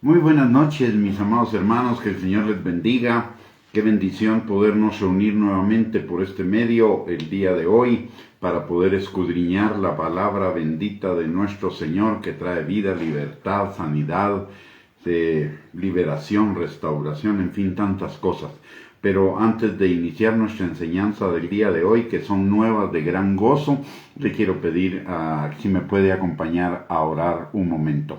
Muy buenas noches, mis amados hermanos, que el Señor les bendiga. Qué bendición podernos reunir nuevamente por este medio el día de hoy para poder escudriñar la palabra bendita de nuestro Señor que trae vida, libertad, sanidad, liberación, restauración, en fin, tantas cosas. Pero antes de iniciar nuestra enseñanza del día de hoy, que son nuevas de gran gozo, le quiero pedir si me puede acompañar a orar un momento.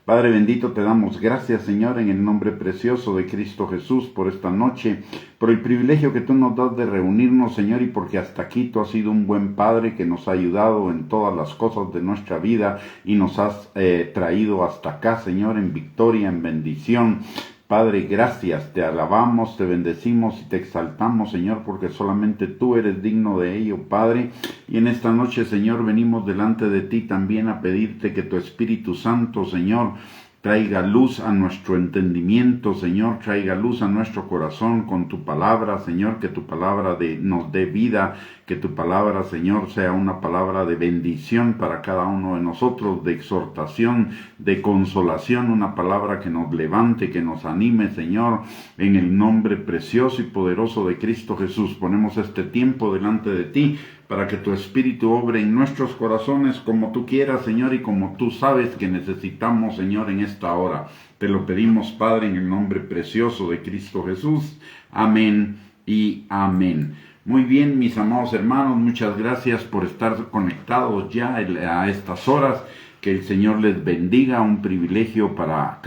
Padre bendito, te damos gracias, Señor, en el nombre precioso de Cristo Jesús, por esta noche, por el privilegio que tú nos das de reunirnos, Señor, y porque hasta aquí tú has sido un buen Padre que nos ha ayudado en todas las cosas de nuestra vida y nos has traído hasta acá, Señor, en victoria, en bendición. Padre, gracias, te alabamos, te bendecimos y te exaltamos, Señor, porque solamente tú eres digno de ello, Padre. Y en esta noche, Señor, venimos delante de ti también a pedirte que tu Espíritu Santo, Señor, traiga luz a nuestro entendimiento, Señor, traiga luz a nuestro corazón con tu palabra, Señor, que tu palabra nos dé vida, que tu palabra, Señor, sea una palabra de bendición para cada uno de nosotros, de exhortación, de consolación, una palabra que nos levante, que nos anime, Señor, en el nombre precioso y poderoso de Cristo Jesús. Ponemos este tiempo delante de ti, para que tu Espíritu obre en nuestros corazones como tú quieras, Señor, y como tú sabes que necesitamos, Señor, en esta hora. Te lo pedimos, Padre, en el nombre precioso de Cristo Jesús. Amén y amén. Muy bien, mis amados hermanos, muchas gracias por estar conectados ya a estas horas. Que el Señor les bendiga, un privilegio para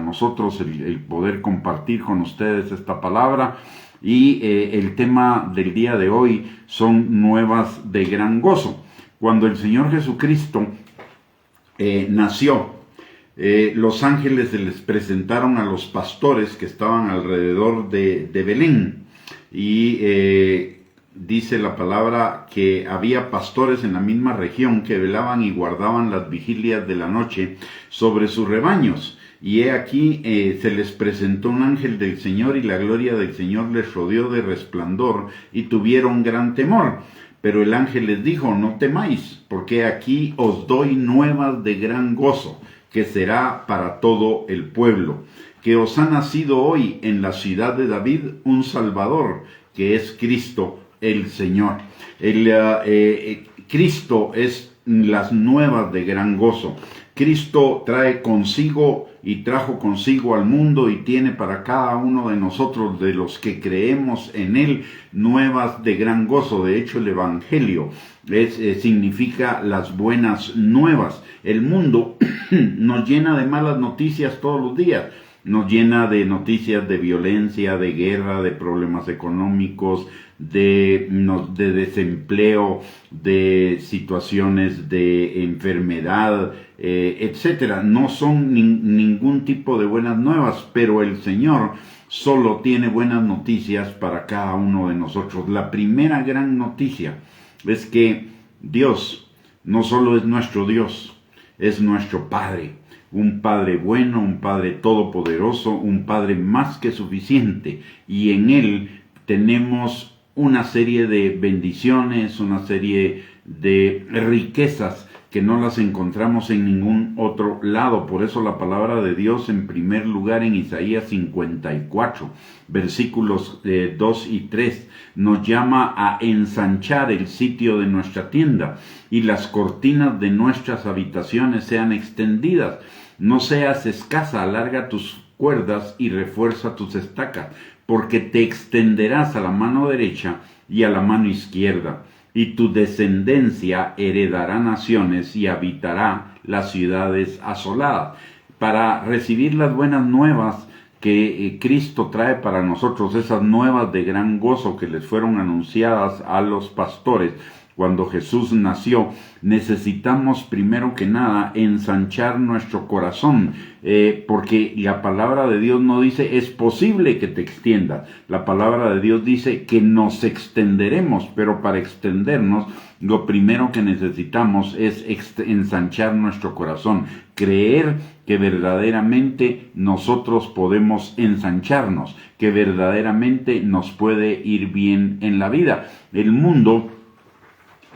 nosotros el poder compartir con ustedes esta palabra. Y el tema del día de hoy son nuevas de gran gozo. Cuando el Señor Jesucristo nació, los ángeles se les presentaron a los pastores que estaban alrededor de Belén. Y dice la palabra que había pastores en la misma región que velaban y guardaban las vigilias de la noche sobre sus rebaños. Y he aquí se les presentó un ángel del Señor y la gloria del Señor les rodeó de resplandor y tuvieron gran temor. Pero el ángel les dijo: no temáis, porque aquí os doy nuevas de gran gozo, que será para todo el pueblo, que os ha nacido hoy en la ciudad de David un Salvador, que es Cristo el Señor. Cristo es las nuevas de gran gozo. Cristo trae consigo y trajo consigo al mundo y tiene para cada uno de nosotros, de los que creemos en Él, nuevas de gran gozo. De hecho, el Evangelio significa las buenas nuevas. El mundo nos llena de malas noticias todos los días. Nos llena de noticias de violencia, de guerra, de problemas económicos, de desempleo, de situaciones de enfermedad, etcétera. No son ningún tipo de buenas nuevas, pero el Señor solo tiene buenas noticias para cada uno de nosotros. La primera gran noticia es que Dios no solo es nuestro Dios, es nuestro Padre. Un Padre bueno, un Padre todopoderoso, un Padre más que suficiente. Y en Él tenemos una serie de bendiciones, una serie de riquezas que no las encontramos en ningún otro lado. Por eso la palabra de Dios, en primer lugar, en Isaías 54, versículos 2 y 3, nos llama a ensanchar el sitio de nuestra tienda y las cortinas de nuestras habitaciones sean extendidas. No seas escasa, alarga tus cuerdas y refuerza tus estacas, porque te extenderás a la mano derecha y a la mano izquierda, y tu descendencia heredará naciones y habitará las ciudades asoladas. Para recibir las buenas nuevas que Cristo trae para nosotros, esas nuevas de gran gozo que les fueron anunciadas a los pastores cuando Jesús nació, necesitamos primero que nada ensanchar nuestro corazón, porque la palabra de Dios no dice es posible que te extiendas. La palabra de Dios dice que nos extenderemos, pero para extendernos lo primero que necesitamos es ensanchar nuestro corazón, creer que verdaderamente nosotros podemos ensancharnos, que verdaderamente nos puede ir bien en la vida. El mundo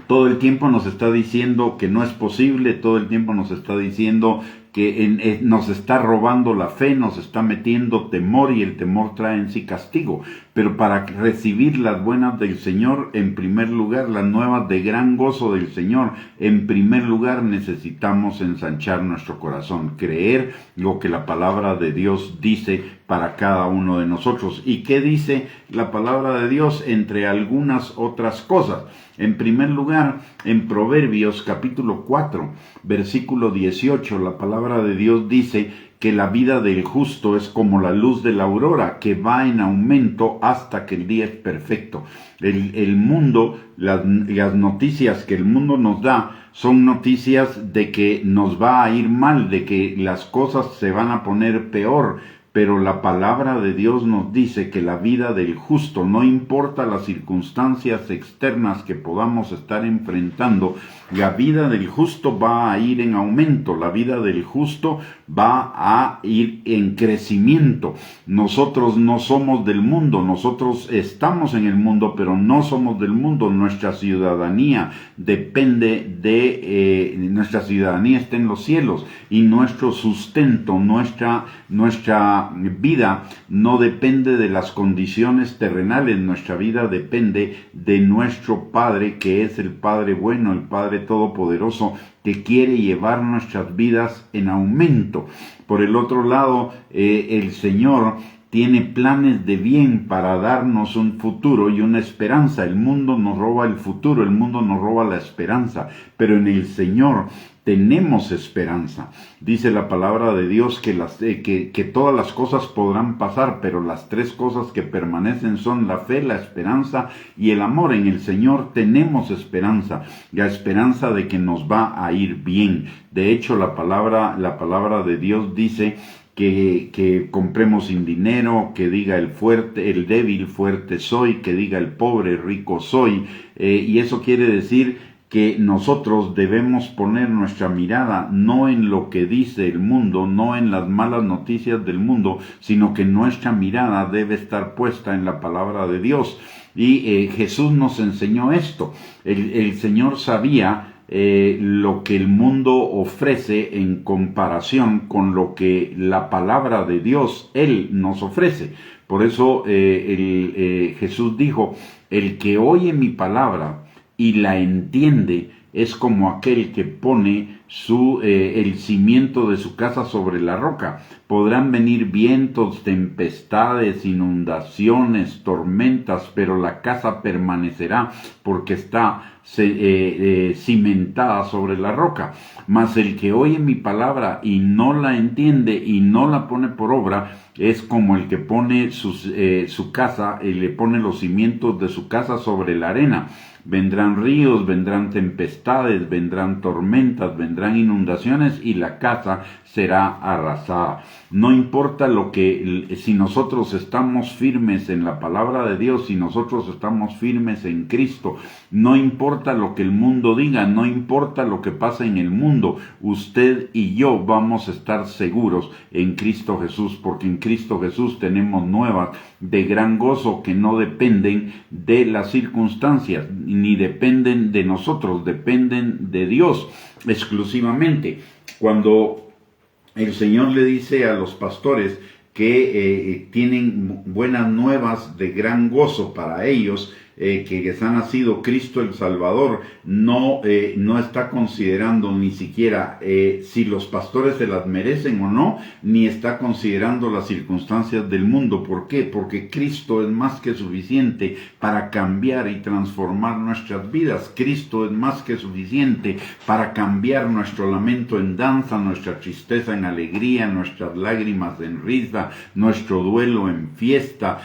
todo el tiempo nos está diciendo que no es posible, todo el tiempo nos está diciendo que nos está robando la fe, nos está metiendo temor y el temor trae en sí castigo. Pero para recibir las buenas del Señor, en primer lugar, las nuevas de gran gozo del Señor, en primer lugar necesitamos ensanchar nuestro corazón, creer lo que la palabra de Dios dice para cada uno de nosotros. ¿Y qué dice la palabra de Dios? Entre algunas otras cosas. En primer lugar, en Proverbios capítulo 4, versículo 18, la palabra de Dios dice que la vida del justo es como la luz de la aurora, que va en aumento hasta que el día es perfecto. El mundo, las noticias que el mundo nos da, son noticias de que nos va a ir mal, de que las cosas se van a poner peor. Pero la palabra de Dios nos dice que la vida del justo, no importa las circunstancias externas que podamos estar enfrentando, la vida del justo va a ir en aumento, la vida del justo va a ir en crecimiento. Nosotros no somos del mundo, nosotros estamos en el mundo, pero no somos del mundo. Nuestra ciudadanía depende de, nuestra ciudadanía está en los cielos, y nuestro sustento, nuestra vida no depende de las condiciones terrenales, nuestra vida depende de nuestro Padre, que es el Padre bueno, el Padre todopoderoso, que quiere llevar nuestras vidas en aumento. Por el otro lado, el Señor tiene planes de bien para darnos un futuro y una esperanza. El mundo nos roba el futuro, el mundo nos roba la esperanza, pero en el Señor tenemos esperanza. Dice la palabra de Dios que todas las cosas podrán pasar, pero las tres cosas que permanecen son la fe, la esperanza y el amor. En el Señor tenemos esperanza, la esperanza de que nos va a ir bien. De hecho, la palabra de Dios dice que compremos sin dinero, que diga el débil, fuerte soy, que diga el pobre, rico soy, y eso quiere decir que nosotros debemos poner nuestra mirada no en lo que dice el mundo, no en las malas noticias del mundo, sino que nuestra mirada debe estar puesta en la palabra de Dios. Y Jesús nos enseñó esto. El Señor sabía lo que el mundo ofrece en comparación con lo que la palabra de Dios, Él nos ofrece. Por eso Jesús dijo, el que oye mi palabra y la entiende es como aquel que pone el cimiento de su casa sobre la roca. Podrán venir vientos, tempestades, inundaciones, tormentas, pero la casa permanecerá porque está cimentada sobre la roca. Mas el que oye mi palabra y no la entiende y no la pone por obra, es como el que pone su casa y le pone los cimientos de su casa sobre la arena. Vendrán ríos, vendrán tempestades, vendrán tormentas, vendrán inundaciones y la casa será arrasada. No importa si nosotros estamos firmes en la palabra de Dios, si nosotros estamos firmes en Cristo, no importa lo que el mundo diga, no importa lo que pase en el mundo, usted y yo vamos a estar seguros en Cristo Jesús, porque en Cristo Jesús tenemos nuevas de gran gozo que no dependen de las circunstancias, ni dependen de nosotros, dependen de Dios exclusivamente. Cuando el Señor le dice a los pastores que tienen buenas nuevas de gran gozo para ellos, que les ha nacido Cristo el Salvador, no está considerando ni siquiera si los pastores se las merecen o no, ni está considerando las circunstancias del mundo. ¿Por qué? Porque Cristo es más que suficiente para cambiar y transformar nuestras vidas. Cristo es más que suficiente para cambiar nuestro lamento en danza, nuestra tristeza en alegría, nuestras lágrimas en risa, nuestro duelo en fiesta,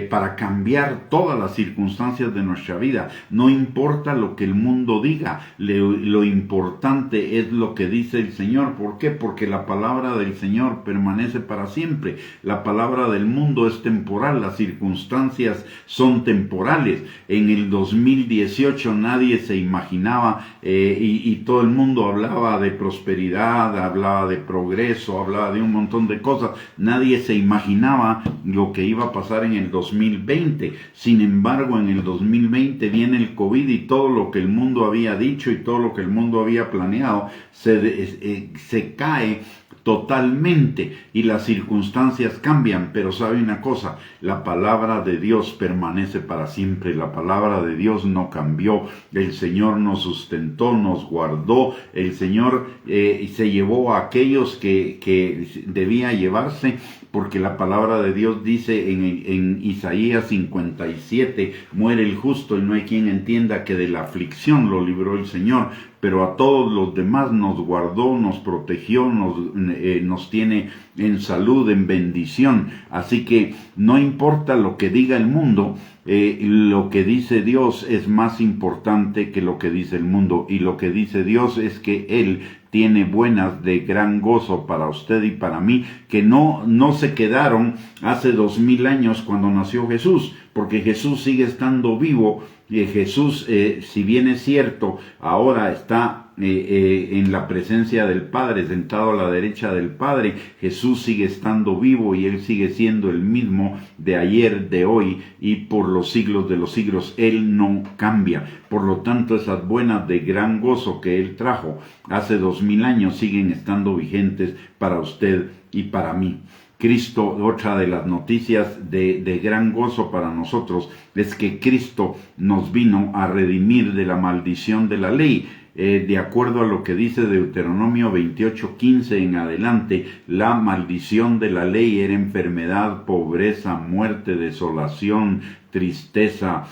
para cambiar todas las circunstancias de nuestra vida. No importa lo que el mundo diga, lo importante es lo que dice el Señor. ¿Por qué? Porque la palabra del Señor permanece para siempre. La palabra del mundo es temporal, las circunstancias son temporales. En el 2018 nadie se imaginaba y todo el mundo hablaba de prosperidad, hablaba de progreso, hablaba de un montón de cosas. Nadie se imaginaba lo que iba a pasar en el 2020. Sin embargo, en el 2020 viene el COVID y todo lo que el mundo había dicho y todo lo que el mundo había planeado se cae. totalmente y las circunstancias cambian, pero sabe una cosa, la palabra de Dios permanece para siempre, la palabra de Dios no cambió, el Señor nos sustentó, nos guardó, el Señor se llevó a aquellos que debía llevarse, porque la palabra de Dios dice en Isaías 57, muere el justo y no hay quien entienda que de la aflicción lo libró el Señor, pero a todos los demás nos guardó, nos protegió, nos tiene en salud, en bendición. Así que no importa lo que diga el mundo, lo que dice Dios es más importante que lo que dice el mundo, y lo que dice Dios es que Él tiene buenas de gran gozo para usted y para mí, que no se quedaron hace 2000 años cuando nació Jesús, porque Jesús sigue estando vivo. Jesús, si bien es cierto, ahora está en la presencia del Padre, sentado a la derecha del Padre, Jesús sigue estando vivo y Él sigue siendo el mismo de ayer, de hoy y por los siglos de los siglos. Él no cambia. Por lo tanto, esas buenas de gran gozo que Él trajo hace 2000 años siguen estando vigentes para usted y para mí. Cristo, otra de las noticias de gran gozo para nosotros, es que Cristo nos vino a redimir de la maldición de la ley. De acuerdo a lo que dice Deuteronomio 28:15 en adelante, la maldición de la ley era enfermedad, pobreza, muerte, desolación, tristeza,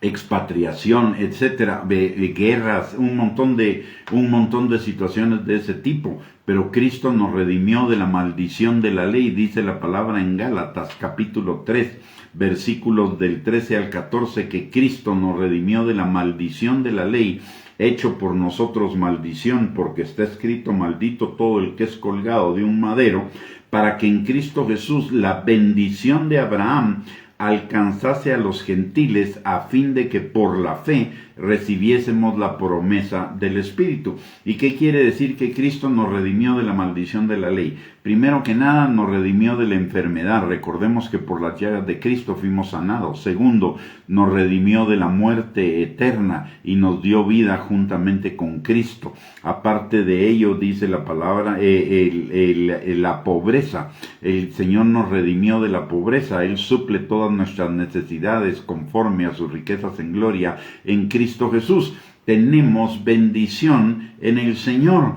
expatriación, etcétera, guerras, un montón de situaciones de ese tipo. Pero Cristo nos redimió de la maldición de la ley, dice la palabra en Gálatas capítulo 3, versículos del 13 al 14, que Cristo nos redimió de la maldición de la ley, hecho por nosotros maldición, porque está escrito: maldito todo el que es colgado de un madero, para que en Cristo Jesús la bendición de Abraham alcanzase a los gentiles, a fin de que por la fe recibiésemos la promesa del Espíritu. ¿Y qué quiere decir que Cristo nos redimió de la maldición de la ley? Primero que nada, nos redimió de la enfermedad. Recordemos que por las llagas de Cristo fuimos sanados. Segundo, nos redimió de la muerte eterna y nos dio vida juntamente con Cristo. Aparte de ello, dice la palabra, la pobreza. El Señor nos redimió de la pobreza. Él suple todas nuestras necesidades conforme a sus riquezas en gloria en Cristo Jesús. Tenemos bendición en el Señor.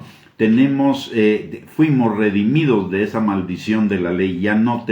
Fuimos redimidos de esa maldición de la ley. Ya no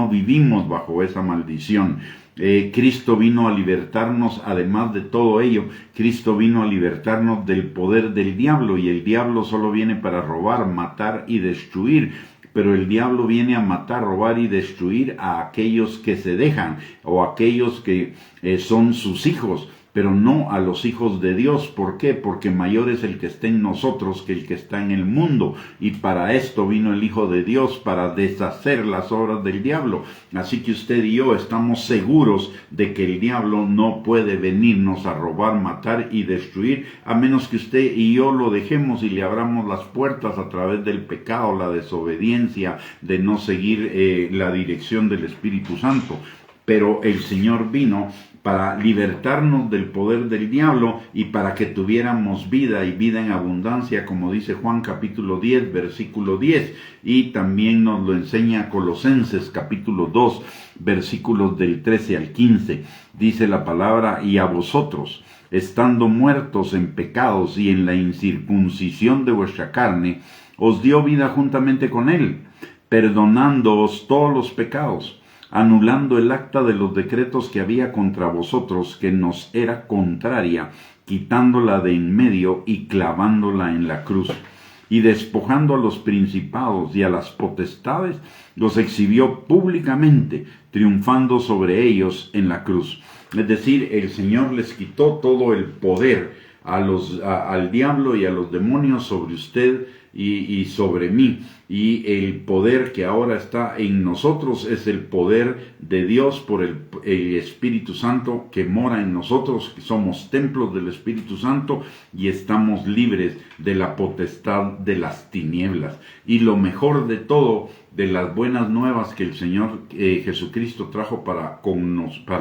vivimos bajo esa maldición. Cristo vino a libertarnos. Además de todo ello, Cristo vino a libertarnos del poder del diablo, y el diablo solo viene para robar, matar y destruir. Pero el diablo viene a matar, robar y destruir a aquellos que se dejan, o a aquellos que son sus hijos, pero no a los hijos de Dios. ¿Por qué? Porque mayor es el que está en nosotros que el que está en el mundo. Y para esto vino el Hijo de Dios, para deshacer las obras del diablo. Así que usted y yo estamos seguros de que el diablo no puede venirnos a robar, matar y destruir, a menos que usted y yo lo dejemos y le abramos las puertas a través del pecado, la desobediencia, de no seguir la dirección del Espíritu Santo. Pero el Señor vino para libertarnos del poder del diablo y para que tuviéramos vida, y vida en abundancia, como dice Juan capítulo 10, versículo 10, y también nos lo enseña Colosenses capítulo 2, versículos del 13 al 15. Dice la palabra: y a vosotros, estando muertos en pecados y en la incircuncisión de vuestra carne, os dio vida juntamente con él, perdonándoos todos los pecados, anulando el acta de los decretos que había contra vosotros, que nos era contraria, quitándola de en medio y clavándola en la cruz. Y despojando a los principados y a las potestades, los exhibió públicamente, triunfando sobre ellos en la cruz. Es decir, el Señor les quitó todo el poder al diablo y a los demonios sobre usted y sobre mí. Y el poder que ahora está en nosotros es el poder de Dios por el Espíritu Santo que mora en nosotros, que somos templos del Espíritu Santo y estamos libres de la potestad de las tinieblas. Y lo mejor de todo, de las buenas nuevas que el Señor Jesucristo trajo para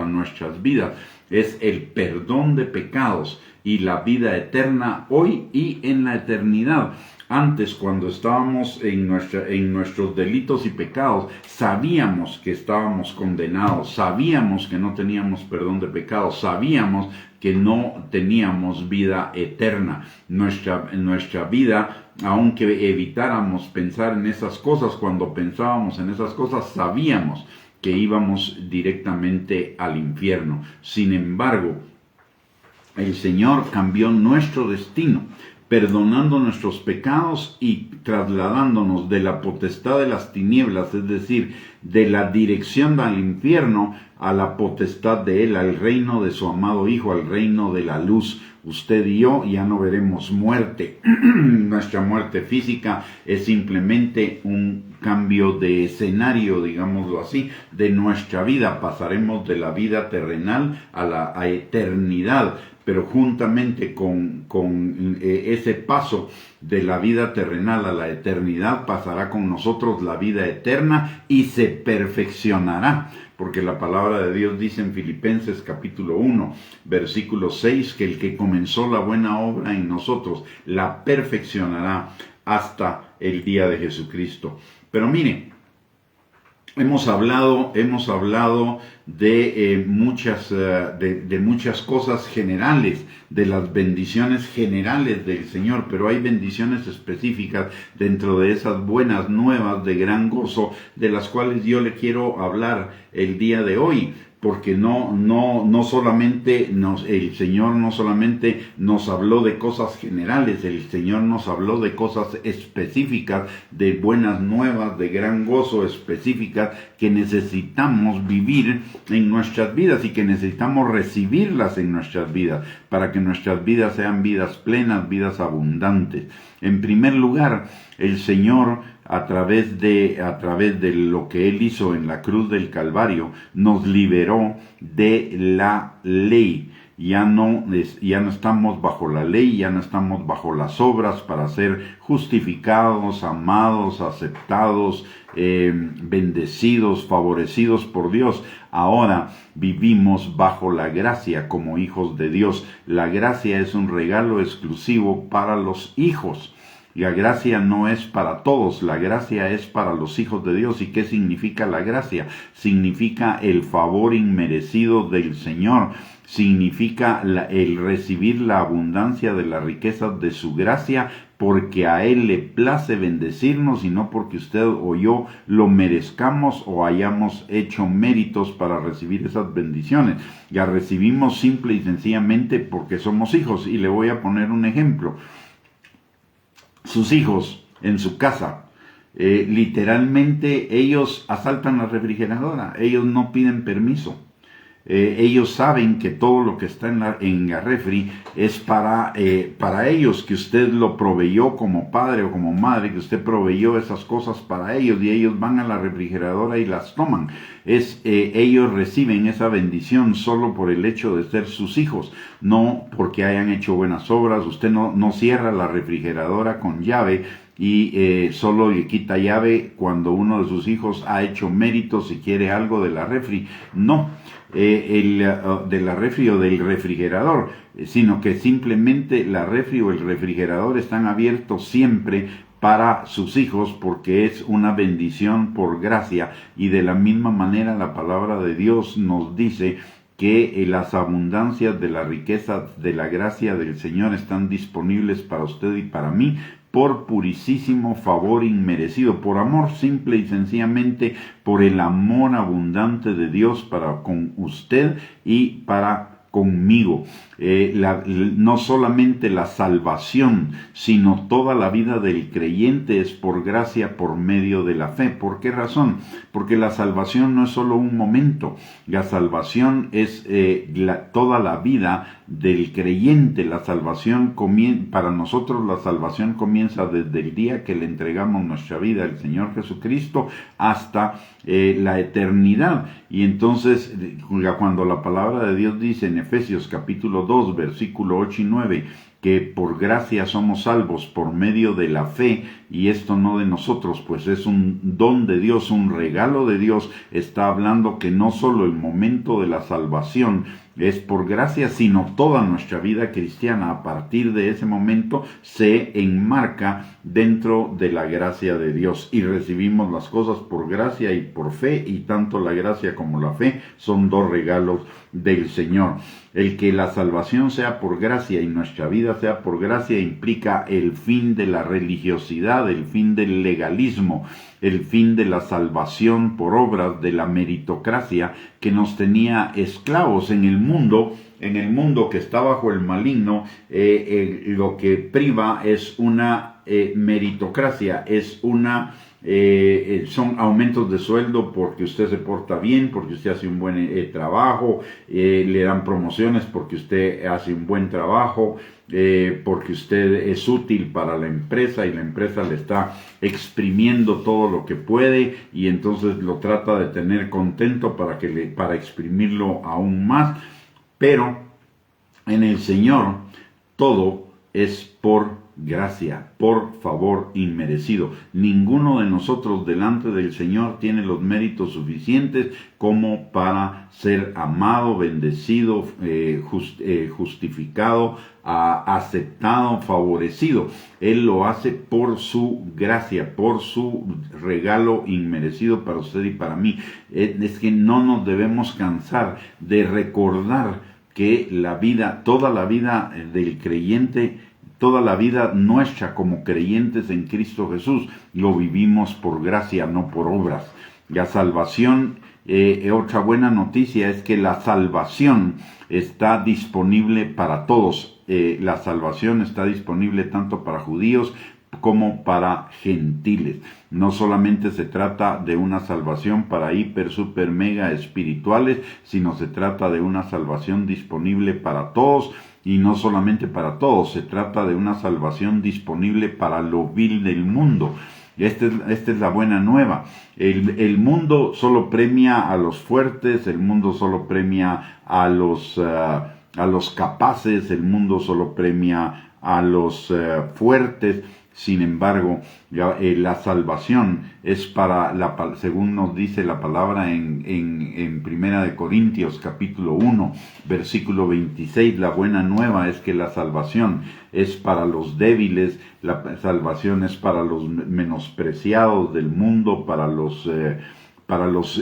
nuestras vidas, es el perdón de pecados y la vida eterna hoy y en la eternidad. Antes, cuando estábamos en nuestros delitos y pecados, sabíamos que estábamos condenados, sabíamos que no teníamos perdón de pecados, sabíamos que no teníamos vida eterna. Nuestra vida, aunque evitáramos pensar en esas cosas, cuando pensábamos en esas cosas, sabíamos que íbamos directamente al infierno. Sin embargo, el Señor cambió nuestro destino, perdonando nuestros pecados y trasladándonos de la potestad de las tinieblas, es decir, de la dirección al infierno, a la potestad de Él, al reino de su amado Hijo, al reino de la luz. Usted y yo ya no veremos muerte. Nuestra muerte física es simplemente un cambio de escenario, digámoslo así, de nuestra vida. Pasaremos de la vida terrenal a la eternidad, pero juntamente con ese paso de la vida terrenal a la eternidad, pasará con nosotros la vida eterna y se perfeccionará. Porque la palabra de Dios dice en Filipenses capítulo 1, versículo 6, que el que comenzó la buena obra en nosotros la perfeccionará hasta el día de Jesucristo. Pero mire, hemos hablado de muchas cosas generales, de las bendiciones generales del Señor, pero hay bendiciones específicas dentro de esas buenas nuevas de gran gozo, de las cuales yo le quiero hablar el día de hoy. Porque no solamente el Señor no solamente nos habló de cosas generales, el Señor nos habló de cosas específicas, de buenas nuevas, de gran gozo específicas que necesitamos vivir en nuestras vidas y que necesitamos recibirlas en nuestras vidas, para que nuestras vidas sean vidas plenas, vidas abundantes. En primer lugar, el Señor, a través de lo que Él hizo en la cruz del Calvario, nos liberó de la ley. Ya no estamos bajo la ley, ya no estamos bajo las obras para ser justificados, amados, aceptados, bendecidos, favorecidos por Dios. Ahora vivimos bajo la gracia como hijos de Dios. La gracia es un regalo exclusivo para los hijos. La gracia no es para todos, la gracia es para los hijos de Dios. ¿Y qué significa la gracia? Significa el favor inmerecido del Señor, significa el recibir la abundancia de las riquezas de su gracia, porque a Él le place bendecirnos y no porque usted o yo lo merezcamos o hayamos hecho méritos para recibir esas bendiciones. Ya recibimos simple y sencillamente porque somos hijos. Y le voy a poner un ejemplo. Sus hijos en su casa, literalmente ellos asaltan la refrigeradora, ellos no piden permiso. Ellos saben que todo lo que está en la refri es para ellos, que usted lo proveyó como padre o como madre, que usted proveyó esas cosas para ellos y ellos van a la refrigeradora y las toman. Ellos reciben esa bendición solo por el hecho de ser sus hijos, no porque hayan hecho buenas obras. Usted no cierra la refrigeradora con llave y solo le quita llave cuando uno de sus hijos ha hecho méritos y quiere algo de la refri. No, de la refri o del refrigerador, sino que simplemente la refri o el refrigerador están abiertos siempre para sus hijos, porque es una bendición por gracia. Y de la misma manera la palabra de Dios nos dice que las abundancias de la riqueza de la gracia del Señor están disponibles para usted y para mí, por purísimo favor inmerecido, por amor simple y sencillamente, por el amor abundante de Dios para con usted y para conmigo. No solamente la salvación, sino toda la vida del creyente es por gracia, por medio de la fe. ¿Por qué razón? Porque la salvación no es solo un momento, la salvación es toda la vida del creyente. La salvación para nosotros la salvación comienza desde el día que le entregamos nuestra vida al Señor Jesucristo hasta la eternidad. Y entonces, cuando la palabra de Dios dice en Efesios capítulo 2, versículo 8 y 9, que por gracia somos salvos por medio de la fe, y esto no de nosotros, pues es un don de Dios, un regalo de Dios, está hablando que no solo el momento de la salvación es por gracia, sino toda nuestra vida cristiana a partir de ese momento se enmarca dentro de la gracia de Dios y recibimos las cosas por gracia y por fe, y tanto la gracia como la fe son dos regalos del Señor. El que la salvación sea por gracia y nuestra vida sea por gracia implica el fin de la religiosidad, el fin del legalismo, el fin de la salvación por obras, de la meritocracia que nos tenía esclavos en el mundo que está bajo el maligno. Lo que priva es una meritocracia, es una son aumentos de sueldo porque usted se porta bien, porque usted hace un buen trabajo, le dan promociones porque usted hace un buen trabajo, porque usted es útil para la empresa y la empresa le está exprimiendo todo lo que puede y entonces lo trata de tener contento para exprimirlo aún más. Pero en el Señor todo es por gracia, por favor inmerecido. Ninguno de nosotros delante del Señor tiene los méritos suficientes como para ser amado, bendecido, justificado, aceptado, favorecido. Él lo hace por su gracia, por su regalo inmerecido para usted y para mí. Es que no nos debemos cansar de recordar que la vida, toda la vida del creyente, toda la vida nuestra como creyentes en Cristo Jesús, lo vivimos por gracia, no por obras. La salvación, otra buena noticia es que la salvación está disponible para todos. La salvación está disponible tanto para judíos como para gentiles. No solamente se trata de una salvación para hiper, super, mega espirituales, sino se trata de una salvación disponible para todos. Y no solamente para todos, se trata de una salvación disponible para lo vil del mundo. Esta es la buena nueva. El mundo solo premia a los fuertes, el mundo solo premia a los capaces, el mundo solo premia a los fuertes. Sin embargo, la salvación es según nos dice la palabra en Primera de Corintios, capítulo 1, versículo 26, la buena nueva es que la salvación es para los débiles, la salvación es para los menospreciados del mundo, para los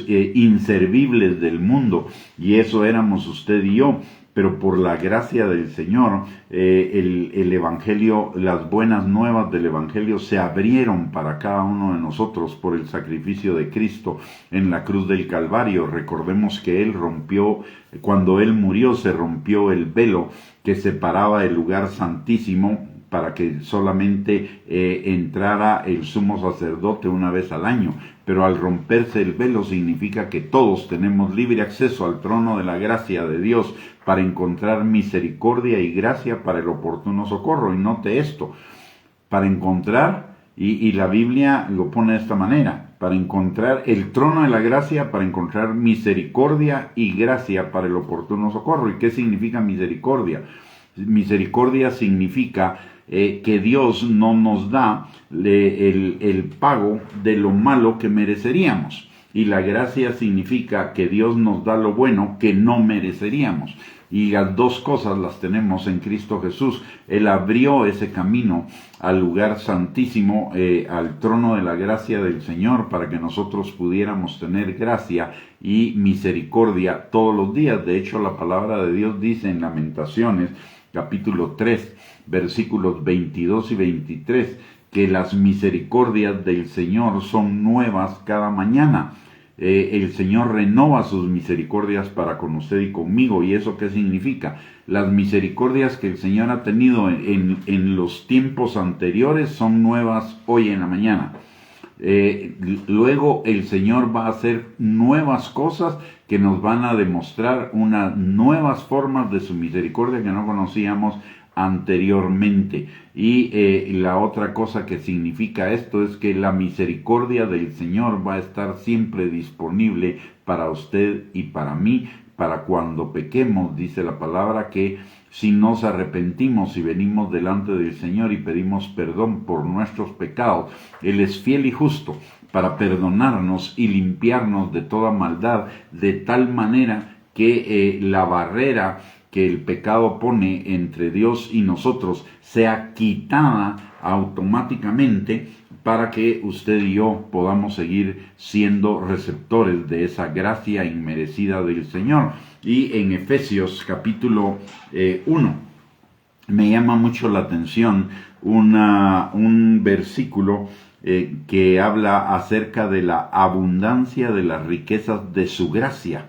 inservibles del mundo, y eso éramos usted y yo. Pero por la gracia del Señor, el Evangelio, las buenas nuevas del Evangelio se abrieron para cada uno de nosotros por el sacrificio de Cristo en la cruz del Calvario. Recordemos que cuando Él murió, se rompió el velo que separaba el lugar santísimo para que solamente entrara el sumo sacerdote una vez al año. Pero al romperse el velo significa que todos tenemos libre acceso al trono de la gracia de Dios para encontrar misericordia y gracia para el oportuno socorro. Y note esto, para encontrar, y la Biblia lo pone de esta manera, para encontrar el trono de la gracia, para encontrar misericordia y gracia para el oportuno socorro. ¿Y qué significa misericordia? Misericordia significa que Dios no nos da el pago de lo malo que mereceríamos. Y la gracia significa que Dios nos da lo bueno que no mereceríamos. Y las dos cosas las tenemos en Cristo Jesús. Él abrió ese camino al lugar santísimo, al trono de la gracia del Señor, para que nosotros pudiéramos tener gracia y misericordia todos los días. De hecho, la palabra de Dios dice en Lamentaciones, capítulo 3, versículos 22 y 23, que las misericordias del Señor son nuevas cada mañana. El Señor renova sus misericordias para con usted y conmigo. ¿Y eso qué significa? Las misericordias que el Señor ha tenido en los tiempos anteriores son nuevas hoy en la mañana. Luego el Señor va a hacer nuevas cosas que nos van a demostrar unas nuevas formas de su misericordia que no conocíamos anteriormente. Y la otra cosa que significa esto es que la misericordia del Señor va a estar siempre disponible para usted y para mí, para cuando pequemos. Dice la palabra que si nos arrepentimos y venimos delante del Señor y pedimos perdón por nuestros pecados, Él es fiel y justo para perdonarnos y limpiarnos de toda maldad, de tal manera que la barrera que el pecado pone entre Dios y nosotros sea quitada automáticamente para que usted y yo podamos seguir siendo receptores de esa gracia inmerecida del Señor. Y en Efesios capítulo 1 me llama mucho la atención un versículo que habla acerca de la abundancia de las riquezas de su gracia.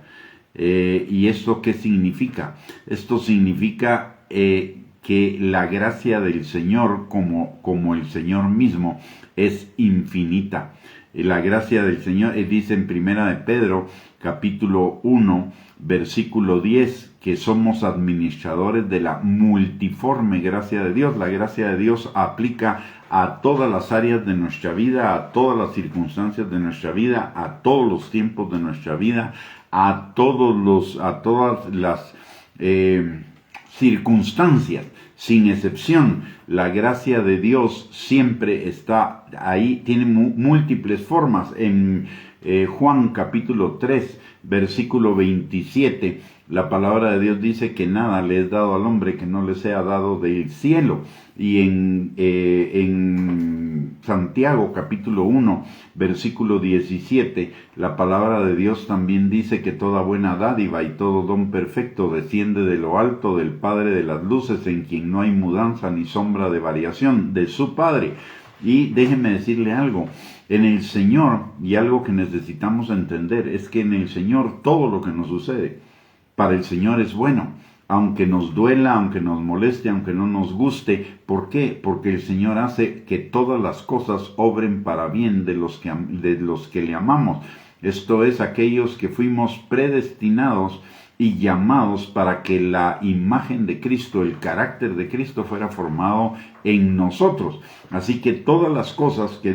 ¿Y esto qué significa? Esto significa que la gracia del Señor, como el Señor mismo, es infinita. La gracia del Señor, dice en Primera de Pedro, capítulo 1, versículo 10, que somos administradores de la multiforme gracia de Dios. La gracia de Dios aplica a todas las áreas de nuestra vida, a todas las circunstancias de nuestra vida, a todos los tiempos de nuestra vida, a todas las circunstancias, sin excepción. La gracia de Dios siempre está ahí, tiene múltiples formas. En Juan capítulo 3, versículo 27, la palabra de Dios dice que nada le es dado al hombre que no le sea dado del cielo. Y en Santiago capítulo 1, versículo 17, la palabra de Dios también dice que toda buena dádiva y todo don perfecto desciende de lo alto del Padre de las luces, en quien no hay mudanza ni sombra de variación, de su Padre. Y déjenme decirle algo, en el Señor, y algo que necesitamos entender, es que en el Señor todo lo que nos sucede, para el Señor es bueno, aunque nos duela, aunque nos moleste, aunque no nos guste. ¿Por qué? Porque el Señor hace que todas las cosas obren para bien de los que le amamos. Esto es, aquellos que fuimos predestinados y llamados para que la imagen de Cristo, el carácter de Cristo fuera formado en nosotros. Así que todas las cosas que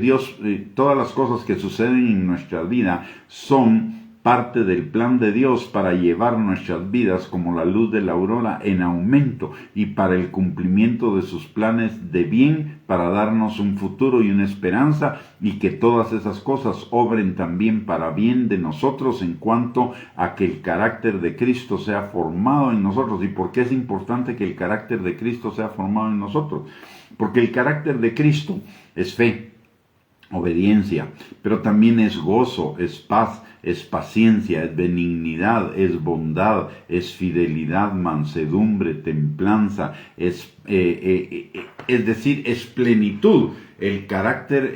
suceden en nuestra vida son parte del plan de Dios para llevar nuestras vidas como la luz de la aurora en aumento y para el cumplimiento de sus planes de bien, para darnos un futuro y una esperanza, y que todas esas cosas obren también para bien de nosotros en cuanto a que el carácter de Cristo sea formado en nosotros. ¿Y por qué es importante que el carácter de Cristo sea formado en nosotros? Porque el carácter de Cristo es fe, obediencia, pero también es gozo, es paz, es paciencia, es benignidad, es bondad, es fidelidad, mansedumbre, templanza, es decir, es plenitud. El carácter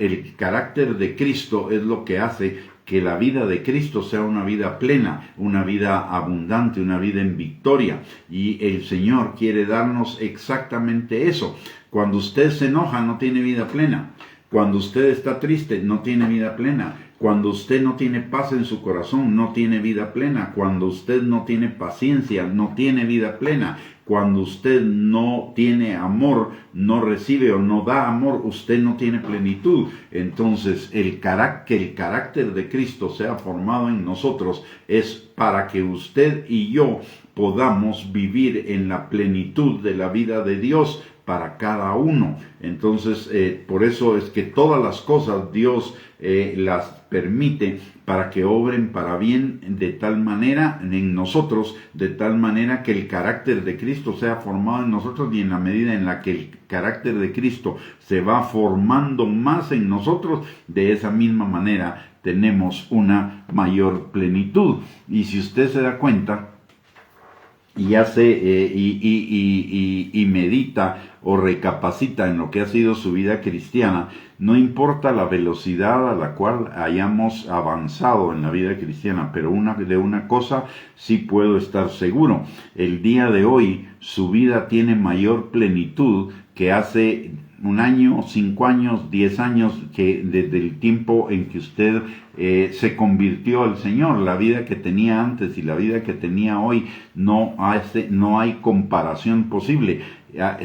de Cristo es lo que hace que la vida de Cristo sea una vida plena, una vida abundante, una vida en victoria. Y el Señor quiere darnos exactamente eso. Cuando usted se enoja, no tiene vida plena. Cuando usted está triste, no tiene vida plena. Cuando usted no tiene paz en su corazón, no tiene vida plena. Cuando usted no tiene paciencia, no tiene vida plena. Cuando usted no tiene amor, no recibe o no da amor, usted no tiene plenitud. Entonces, que el carácter de Cristo sea formado en nosotros es para que usted y yo podamos vivir en la plenitud de la vida de Dios para cada uno. Entonces, por eso es que todas las cosas Dios las permite para que obren para bien de tal manera en nosotros, de tal manera que el carácter de Cristo sea formado en nosotros, y en la medida en la que el carácter de Cristo se va formando más en nosotros, de esa misma manera tenemos una mayor plenitud. Y si usted se da cuenta y hace y medita o recapacita en lo que ha sido su vida cristiana, no importa la velocidad a la cual hayamos avanzado en la vida cristiana, pero de una cosa sí puedo estar seguro: el día de hoy su vida tiene mayor plenitud que hace un año, 5 años, 10 años, que desde el tiempo en que usted se convirtió al Señor. La vida que tenía antes y la vida que tenía hoy no hay comparación posible.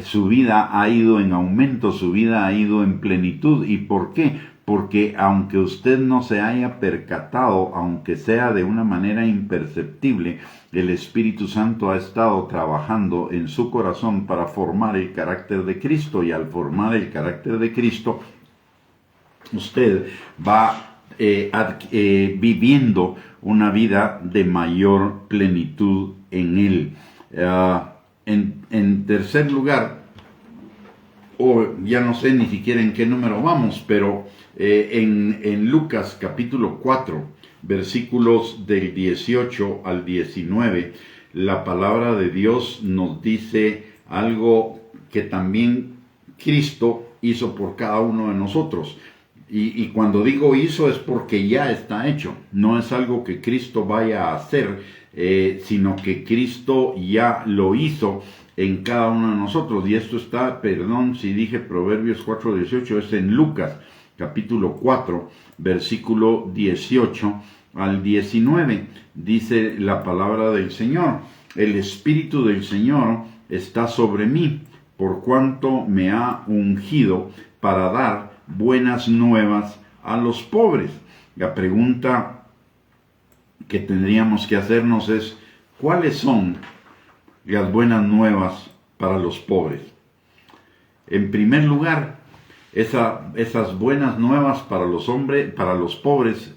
Su vida ha ido en aumento, su vida ha ido en plenitud. ¿Y por qué? Porque aunque usted no se haya percatado, aunque sea de una manera imperceptible, el Espíritu Santo ha estado trabajando en su corazón para formar el carácter de Cristo, y al formar el carácter de Cristo, usted va viviendo una vida de mayor plenitud en Él. En tercer lugar, o ya no sé ni siquiera en qué número vamos, pero en Lucas capítulo 4, versículos del 18 al 19, la palabra de Dios nos dice algo que también Cristo hizo por cada uno de nosotros. Y cuando digo hizo es porque ya está hecho. No es algo que Cristo vaya a hacer, sino que Cristo ya lo hizo en cada uno de nosotros. Y esto está, perdón si dije Proverbios 4:18, es en Lucas capítulo 4, versículo 18 al 19. Dice la palabra del Señor: el Espíritu del Señor está sobre mí, por cuanto me ha ungido para dar buenas nuevas a los pobres. La pregunta que tendríamos que hacernos es: ¿cuáles son las buenas nuevas para los pobres? En primer lugar, esas buenas nuevas para los hombres, para los pobres,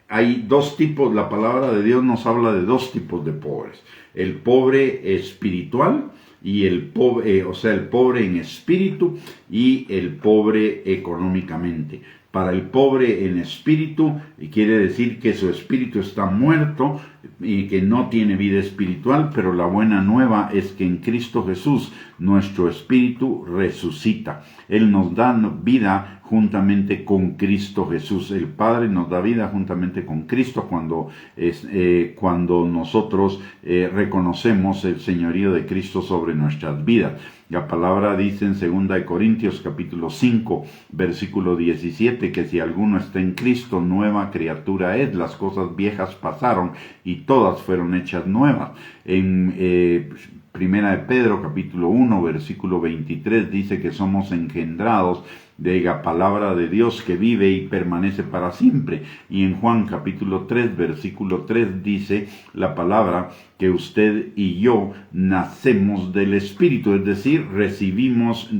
hay dos tipos. La palabra de Dios nos habla de dos tipos de pobres: el pobre espiritual y el pobre, el pobre en espíritu y el pobre económicamente. Para el pobre en espíritu quiere decir que su espíritu está muerto y que no tiene vida espiritual, pero la buena nueva es que en Cristo Jesús nuestro espíritu resucita. Él nos da vida juntamente con Cristo Jesús. El Padre nos da vida juntamente con Cristo cuando nosotros reconocemos el señorío de Cristo sobre nuestras vidas. La palabra dice en 2 Corintios capítulo 5, versículo 17, que si alguno está en Cristo, nueva criatura es. Las cosas viejas pasaron y todas fueron hechas nuevas. En Primera de Pedro capítulo 1, versículo 23 dice que somos engendrados de la palabra de Dios que vive y permanece para siempre. Y en Juan capítulo 3, versículo 3 dice la palabra que usted y yo nacemos del Espíritu, es decir, recibimos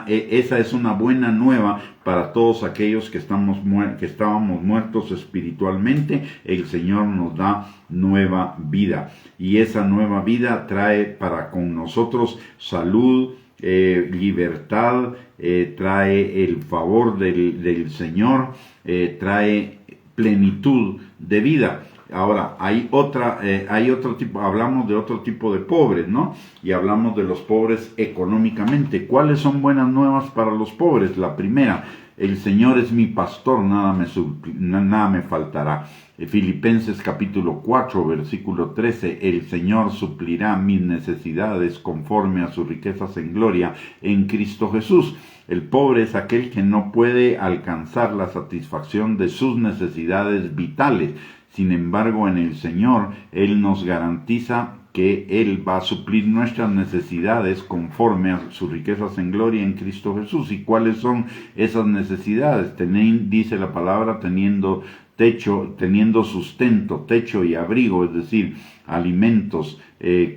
esa es una buena nueva para todos aquellos que estábamos muertos espiritualmente. El Señor nos da nueva vida, y esa nueva vida trae para con nosotros salud, libertad, trae el favor del Señor, trae plenitud de vida. Ahora, hay otro tipo, hablamos de otro tipo de pobres, ¿no? Y hablamos de los pobres económicamente. ¿Cuáles son buenas nuevas para los pobres? La primera: el Señor es mi pastor, nada me faltará. Filipenses capítulo 4, versículo 13, el Señor suplirá mis necesidades conforme a sus riquezas en gloria en Cristo Jesús. El pobre es aquel que no puede alcanzar la satisfacción de sus necesidades vitales. Sin embargo, en el Señor, Él nos garantiza que Él va a suplir nuestras necesidades conforme a sus riquezas en gloria en Cristo Jesús. ¿Y cuáles son esas necesidades? Dice la palabra, teniendo techo, teniendo sustento, techo y abrigo, es decir, alimentos,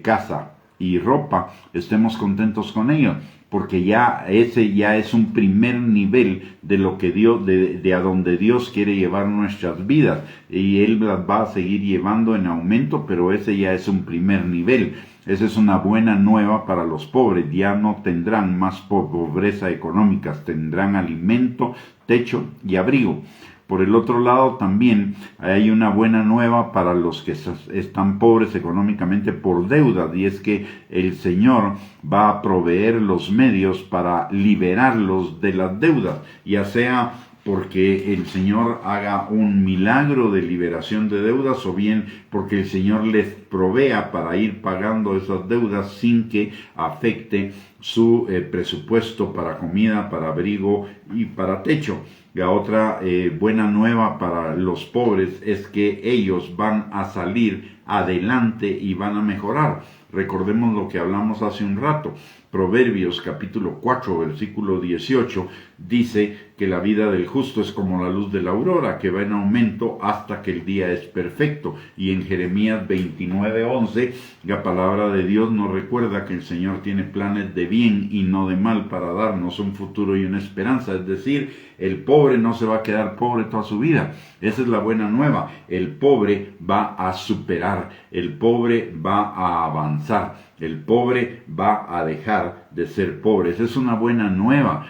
casa y ropa, estemos contentos con ello, porque ese ya es un primer nivel de lo que Dios, de a donde Dios quiere llevar nuestras vidas, y Él las va a seguir llevando en aumento, pero ese ya es un primer nivel. Esa es una buena nueva para los pobres. Ya no tendrán más pobreza económica, tendrán alimento, techo y abrigo. Por el otro lado, también hay una buena nueva para los que están pobres económicamente por deudas, y es que el Señor va a proveer los medios para liberarlos de las deudas, ya sea porque el Señor haga un milagro de liberación de deudas, o bien porque el Señor les provea para ir pagando esas deudas sin que afecte su presupuesto para comida, para abrigo y para techo. La otra buena nueva para los pobres es que ellos van a salir adelante y van a mejorar. Recordemos lo que hablamos hace un rato, Proverbios capítulo 4, versículo 18, dice que la vida del justo es como la luz de la aurora, que va en aumento hasta que el día es perfecto. Y en Jeremías 29, 11, la palabra de Dios nos recuerda que el Señor tiene planes de bien y no de mal para darnos un futuro y una esperanza. Es decir, el pobre no se va a quedar pobre toda su vida. Esa es la buena nueva. El pobre va a superar, el pobre va a avanzar, el pobre va a dejar de ser pobre. Esa es una buena nueva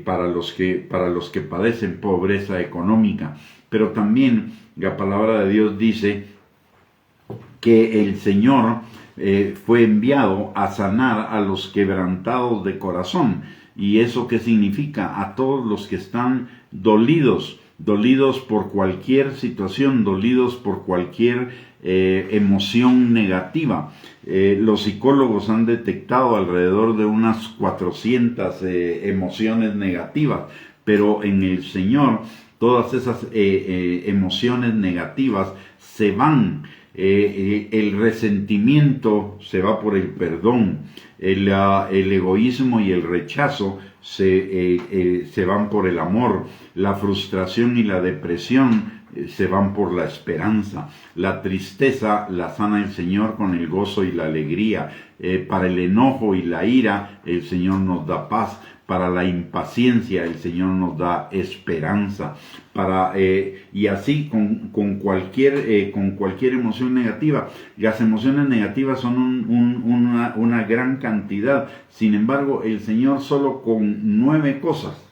para los que padecen pobreza económica. Pero también la palabra de Dios dice que el Señor fue enviado a sanar a los quebrantados de corazón. ¿Y eso qué significa? A todos los que están dolidos por cualquier situación, dolidos por cualquier emoción negativa. Los psicólogos han detectado alrededor de unas 400 emociones negativas, pero en el Señor todas esas emociones negativas se van. El resentimiento se va por el perdón, el egoísmo y el rechazo se van por el amor, la frustración y la depresión se van por la esperanza, la tristeza la sana el Señor con el gozo y la alegría, para el enojo y la ira el Señor nos da paz, para la impaciencia el Señor nos da esperanza, y así con cualquier emoción negativa. Las emociones negativas son una gran cantidad. Sin embargo, el Señor solo con 9 cosas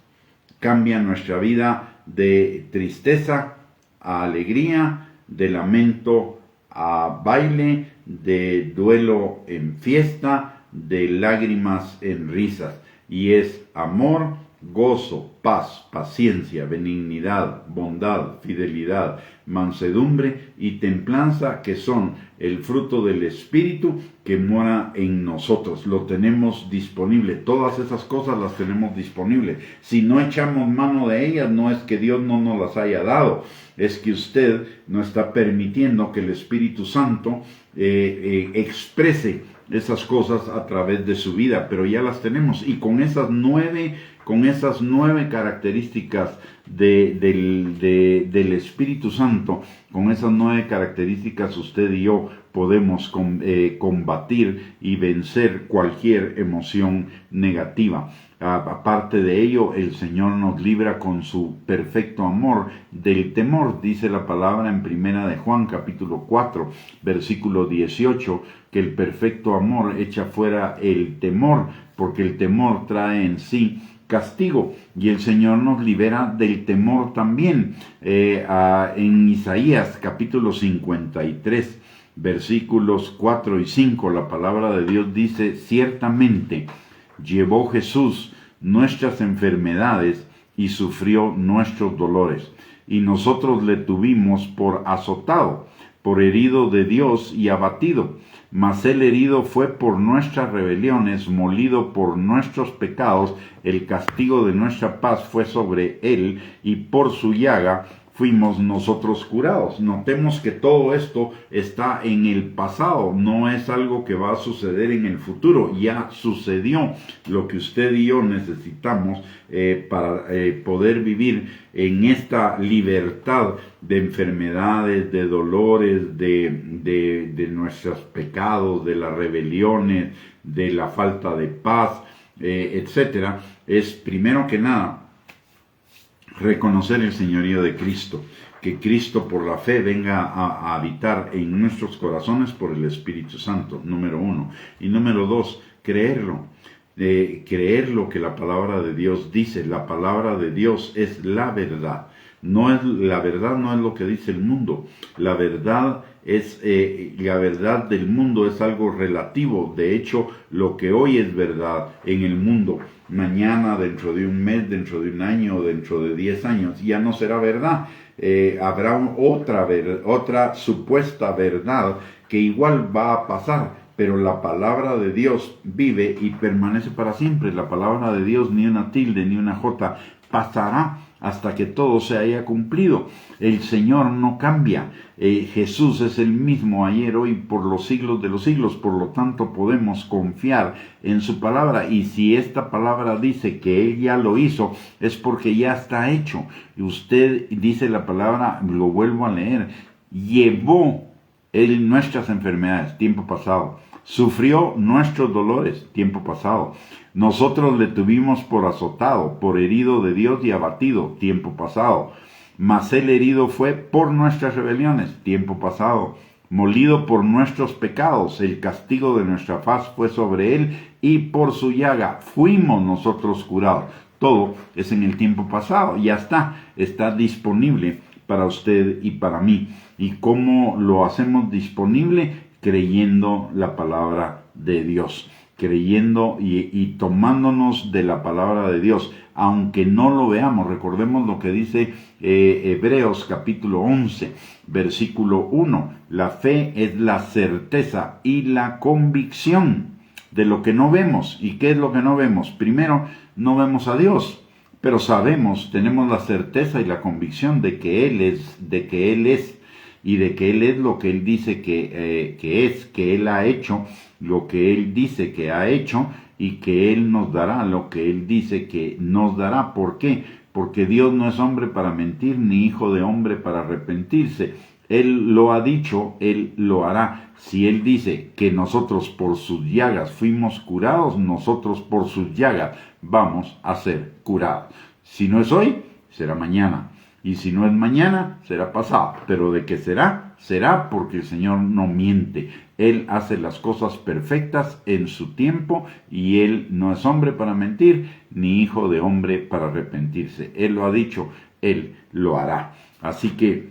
cambia nuestra vida de tristeza a alegría, de lamento a baile, de duelo en fiesta, de lágrimas en risas. Y es amor, gozo, paz, paciencia, benignidad, bondad, fidelidad, mansedumbre y templanza, que son el fruto del Espíritu que mora en nosotros. Lo tenemos disponible. Todas esas cosas las tenemos disponibles. Si no echamos mano de ellas, no es que Dios no nos las haya dado, es que usted no está permitiendo que el Espíritu Santo exprese esas cosas a través de su vida, pero ya las tenemos. Y con esas nueve características del Espíritu Santo, con esas 9 características usted y yo podemos combatir y vencer cualquier emoción negativa. Aparte de ello, el Señor nos libra con su perfecto amor del temor. Dice la palabra en Primera de Juan, capítulo 4, versículo 18, que el perfecto amor echa fuera el temor, porque el temor trae en sí castigo, y el Señor nos libera del temor también. En Isaías, capítulo 53, versículos 4 y 5, la palabra de Dios dice: ciertamente llevó Jesús nuestras enfermedades y sufrió nuestros dolores, y nosotros le tuvimos por azotado, por herido de Dios y abatido. Mas él herido fue por nuestras rebeliones, molido por nuestros pecados. El castigo de nuestra paz fue sobre él, y por su llaga fuimos nosotros curados. Notemos que todo esto está en el pasado, no es algo que va a suceder en el futuro. Ya sucedió. Lo que usted y yo necesitamos para poder vivir en esta libertad de enfermedades, de dolores, de nuestros pecados, de las rebeliones, de la falta de paz, etcétera, es primero que nada reconocer el señorío de Cristo, que Cristo por la fe venga a habitar en nuestros corazones por el Espíritu Santo, número 1. Y número 2, creerlo. Creer lo que la palabra de Dios dice. La palabra de Dios es la verdad. La verdad no es lo que dice el mundo. La verdad del mundo es algo relativo. De hecho, lo que hoy es verdad en el mundo, mañana, dentro de un mes, dentro de un año, dentro de 10 años, ya no será verdad. Habrá otra supuesta verdad que igual va a pasar. Pero la palabra de Dios vive y permanece para siempre. La palabra de Dios, ni una tilde ni una jota pasará hasta que todo se haya cumplido. El Señor no cambia. Jesús es el mismo ayer, hoy, por los siglos de los siglos. Por lo tanto, podemos confiar en su palabra. Y si esta palabra dice que Él ya lo hizo, es porque ya está hecho. Y usted dice la palabra, lo vuelvo a leer, llevó Él nuestras enfermedades, tiempo pasado. Sufrió nuestros dolores, tiempo pasado. Nosotros le tuvimos por azotado, por herido de Dios y abatido, tiempo pasado. Mas Él herido fue por nuestras rebeliones, tiempo pasado. Molido por nuestros pecados, el castigo de nuestra paz fue sobre Él, y por su llaga fuimos nosotros curados. Todo es en el tiempo pasado, ya está disponible para usted y para mí. ¿Y cómo lo hacemos disponible? Creyendo la palabra de Dios, creyendo y tomándonos de la palabra de Dios, aunque no lo veamos. Recordemos lo que dice Hebreos capítulo 11, versículo 1. La fe es la certeza y la convicción de lo que no vemos. ¿Y qué es lo que no vemos? Primero, no vemos a Dios, pero sabemos, tenemos la certeza y la convicción de que Él es, y de que Él es lo que Él dice que es, que Él ha hecho lo que Él dice que ha hecho, y que Él nos dará lo que Él dice que nos dará. ¿Por qué? Porque Dios no es hombre para mentir, ni hijo de hombre para arrepentirse. Él lo ha dicho, Él lo hará. Si Él dice que nosotros por sus llagas fuimos curados, nosotros por sus llagas vamos a ser curados. Si no es hoy, será mañana. Y si no es mañana, será pasado. Pero de qué será, será, porque el Señor no miente. Él hace las cosas perfectas en su tiempo, y Él no es hombre para mentir, ni hijo de hombre para arrepentirse. Él lo ha dicho, Él lo hará. Así que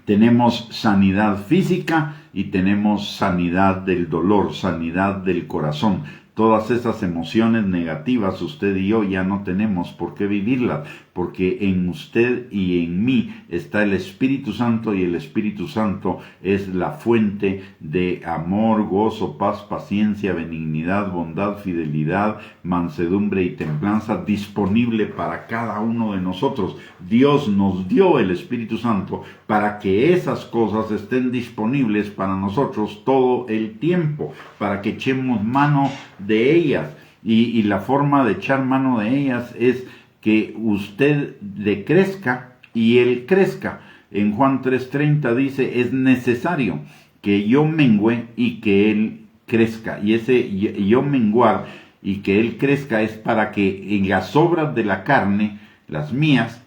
tenemos sanidad física y tenemos sanidad del dolor, sanidad del corazón. Todas esas emociones negativas usted y yo ya no tenemos por qué vivirlas, porque en usted y en mí está el Espíritu Santo, y el Espíritu Santo es la fuente de amor, gozo, paz, paciencia, benignidad, bondad, fidelidad, mansedumbre y templanza, disponible para cada uno de nosotros. Dios nos dio el Espíritu Santo para que esas cosas estén disponibles para nosotros todo el tiempo, para que echemos mano de ellas. Y la forma de echar mano de ellas es que usted decrezca y Él crezca. En Juan 3:30 dice, es necesario que yo mengüe y que Él crezca. Y ese yo menguar y que Él crezca es para que en las obras de la carne, las mías,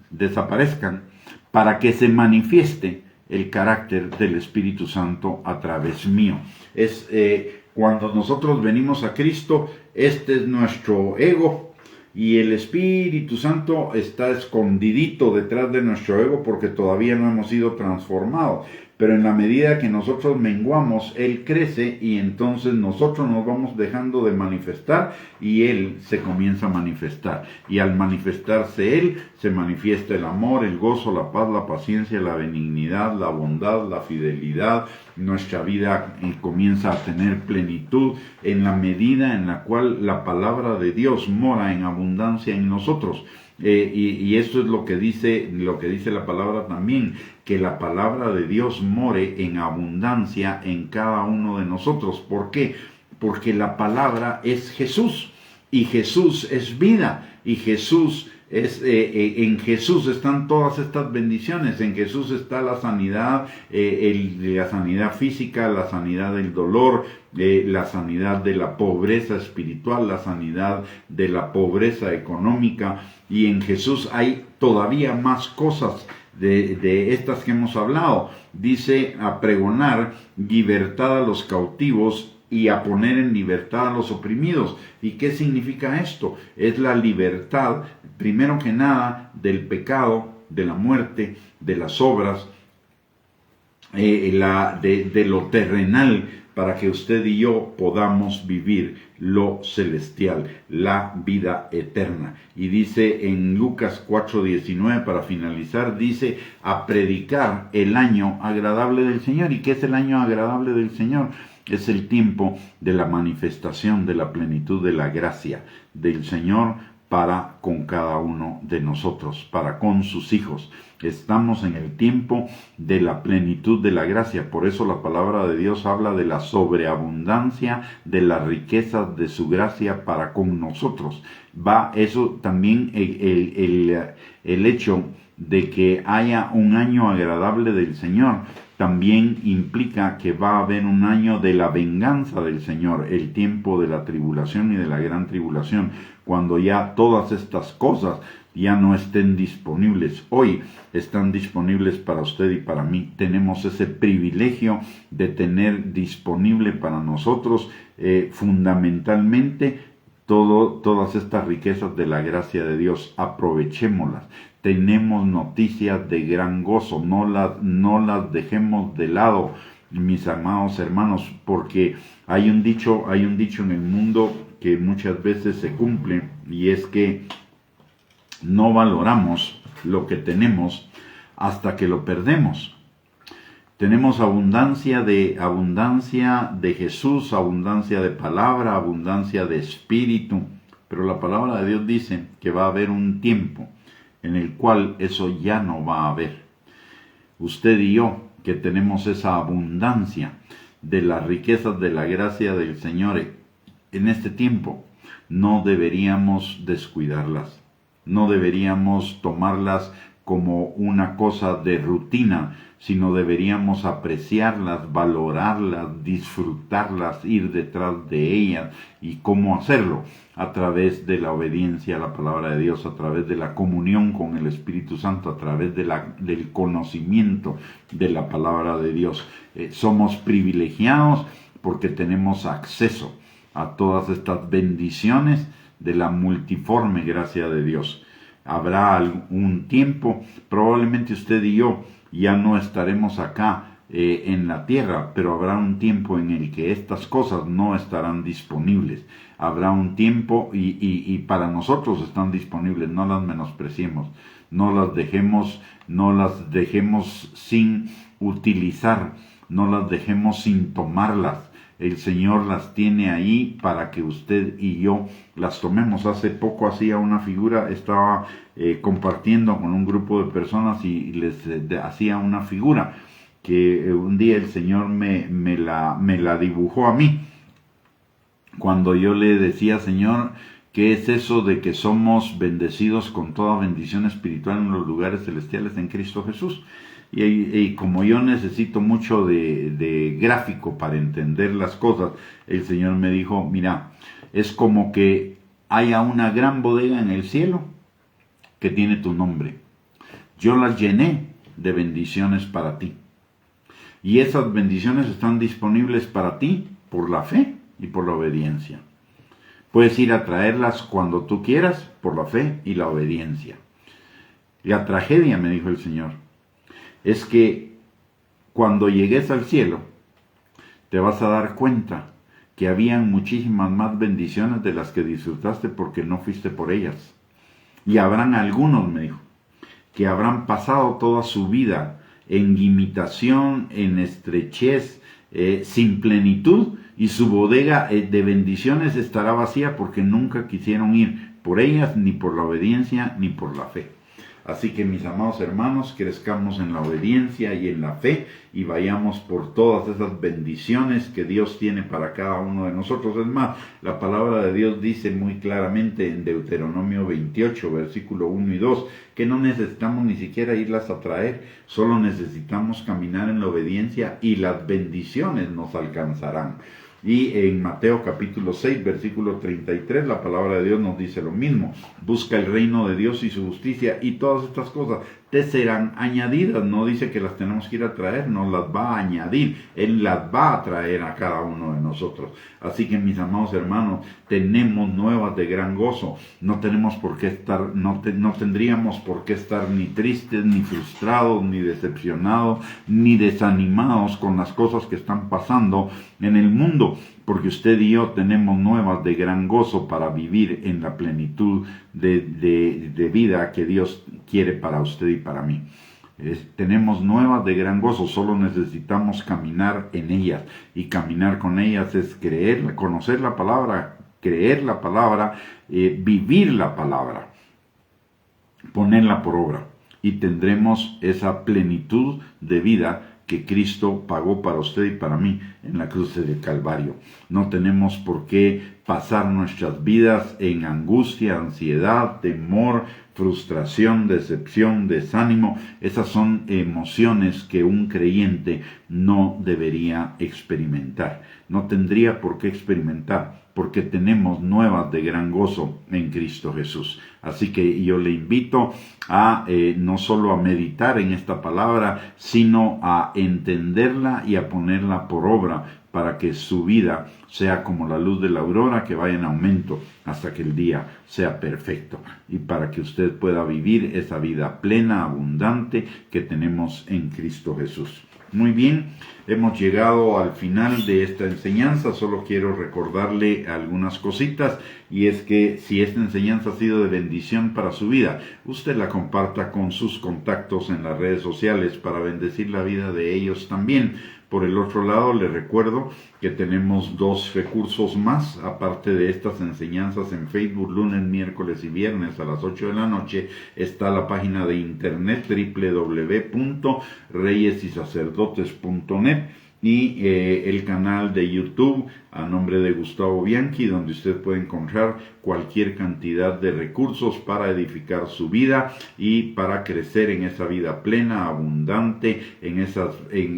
desaparezcan, para que se manifieste el carácter del Espíritu Santo a través mío. Cuando nosotros venimos a Cristo, este es nuestro ego, y el Espíritu Santo está escondidito detrás de nuestro ego porque todavía no hemos sido transformados. Pero en la medida que nosotros menguamos, Él crece, y entonces nosotros nos vamos dejando de manifestar y Él se comienza a manifestar. Y al manifestarse Él, se manifiesta el amor, el gozo, la paz, la paciencia, la benignidad, la bondad, la fidelidad. Nuestra vida comienza a tener plenitud en la medida en la cual la palabra de Dios mora en abundancia en nosotros. Y esto es lo que dice la palabra también, que la palabra de Dios more en abundancia en cada uno de nosotros. ¿Por qué? Porque la palabra es Jesús, y Jesús es vida, y Jesús en Jesús están todas estas bendiciones. En Jesús está la sanidad, la sanidad física, la sanidad del dolor, la sanidad de la pobreza espiritual, la sanidad de la pobreza económica. Y en Jesús hay todavía más cosas de estas que hemos hablado. Dice, a pregonar libertad a los cautivos y a poner en libertad a los oprimidos. ¿Y qué significa esto? Es la libertad, primero que nada, del pecado, de la muerte, de las obras, de lo terrenal, para que usted y yo podamos vivir lo celestial, la vida eterna. Y dice en Lucas 4:19, para finalizar, dice, a predicar el año agradable del Señor. ¿Y qué es el año agradable del Señor? Es el tiempo de la manifestación de la plenitud de la gracia del Señor para con cada uno de nosotros, para con sus hijos. Estamos en el tiempo de la plenitud de la gracia. Por eso la palabra de Dios habla de la sobreabundancia de las riquezas de su gracia para con nosotros. Va eso también el hecho de que haya un año agradable del Señor. También implica que va a haber un año de la venganza del Señor, el tiempo de la tribulación y de la gran tribulación, cuando ya todas estas cosas ya no estén disponibles. Hoy están disponibles para usted y para mí. Tenemos ese privilegio de tener disponible para nosotros fundamentalmente todas estas riquezas de la gracia de Dios. Aprovechémoslas. Tenemos noticias de gran gozo, no las dejemos de lado, mis amados hermanos, porque hay un dicho en el mundo que muchas veces se cumple, y es que no valoramos lo que tenemos hasta que lo perdemos. Tenemos abundancia de Jesús, abundancia de palabra, abundancia de espíritu, pero la palabra de Dios dice que va a haber un tiempo en el cual eso ya no va a haber. Usted y yo, que tenemos esa abundancia de las riquezas de la gracia del Señor en este tiempo, no deberíamos descuidarlas, no deberíamos tomarlas como una cosa de rutina, sino deberíamos apreciarlas, valorarlas, disfrutarlas, ir detrás de ellas. ¿Y cómo hacerlo? A través de la obediencia a la palabra de Dios, a través de la comunión con el Espíritu Santo, a través del conocimiento de la palabra de Dios. Somos privilegiados porque tenemos acceso a todas estas bendiciones de la multiforme gracia de Dios. Habrá algún tiempo, probablemente usted y yo ya no estaremos acá en la tierra, pero habrá un tiempo en el que estas cosas no estarán disponibles. Habrá un tiempo y para nosotros están disponibles, no las menospreciemos, no las dejemos sin utilizar, no las dejemos sin tomarlas. El Señor las tiene ahí para que usted y yo las tomemos. Hace poco hacía una figura, estaba compartiendo con un grupo de personas y les hacía una figura que un día el Señor me la dibujó a mí. Cuando yo le decía, Señor, ¿qué es eso de que somos bendecidos con toda bendición espiritual en los lugares celestiales en Cristo Jesús? Y como yo necesito mucho de gráfico para entender las cosas, el Señor me dijo, mira, es como que haya una gran bodega en el cielo que tiene tu nombre. Yo las llené de bendiciones para ti. Y esas bendiciones están disponibles para ti por la fe y por la obediencia. Puedes ir a traerlas cuando tú quieras por la fe y la obediencia. La tragedia, me dijo el Señor, es que cuando llegues al cielo, te vas a dar cuenta que habían muchísimas más bendiciones de las que disfrutaste porque no fuiste por ellas. Y habrán algunos, me dijo, que habrán pasado toda su vida en limitación, en estrechez, sin plenitud, y su bodega de bendiciones estará vacía porque nunca quisieron ir por ellas, ni por la obediencia, ni por la fe. Así que, mis amados hermanos, crezcamos en la obediencia y en la fe y vayamos por todas esas bendiciones que Dios tiene para cada uno de nosotros. Es más, la palabra de Dios dice muy claramente en Deuteronomio 28, versículo 1 y 2, que no necesitamos ni siquiera irlas a traer, solo necesitamos caminar en la obediencia y las bendiciones nos alcanzarán. Y en Mateo capítulo 6, versículo 33, la palabra de Dios nos dice lo mismo. Busca el reino de Dios y su justicia y todas estas cosas te serán añadidas. No dice que las tenemos que ir a traer, nos las va a añadir. Él las va a traer a cada uno de nosotros. Así que, mis amados hermanos, tenemos nuevas de gran gozo. No tenemos por qué estar, no tendríamos por qué estar ni tristes, ni frustrados, ni decepcionados, ni desanimados con las cosas que están pasando en el mundo, porque usted y yo tenemos nuevas de gran gozo para vivir en la plenitud de vida que Dios quiere para usted y para mí. Tenemos nuevas de gran gozo, solo necesitamos caminar en ellas, y caminar con ellas es creer, conocer la palabra, creer la palabra, vivir la palabra, ponerla por obra, y tendremos esa plenitud de vida que Cristo pagó para usted y para mí en la cruz del Calvario. No tenemos por qué pasar nuestras vidas en angustia, ansiedad, temor, frustración, decepción, desánimo. Esas son emociones que un creyente no debería experimentar. No tendría por qué experimentar, porque tenemos nuevas de gran gozo en Cristo Jesús. Así que yo le invito a no solo a meditar en esta palabra, sino a entenderla y a ponerla por obra para que su vida sea como la luz de la aurora, que vaya en aumento hasta que el día sea perfecto, y para que usted pueda vivir esa vida plena, abundante que tenemos en Cristo Jesús. Muy bien, hemos llegado al final de esta enseñanza. Solo quiero recordarle algunas cositas, y es que si esta enseñanza ha sido de bendición para su vida, usted la comparta con sus contactos en las redes sociales para bendecir la vida de ellos también. Por el otro lado, le recuerdo que tenemos 2 recursos más, aparte de estas enseñanzas en Facebook, lunes, miércoles y viernes a las 8 de la noche. Está la página de internet www.reyesysacerdotes.net y el canal de YouTube a nombre de Gustavo Bianchi, donde usted puede encontrar cualquier cantidad de recursos para edificar su vida y para crecer en esa vida plena, abundante, en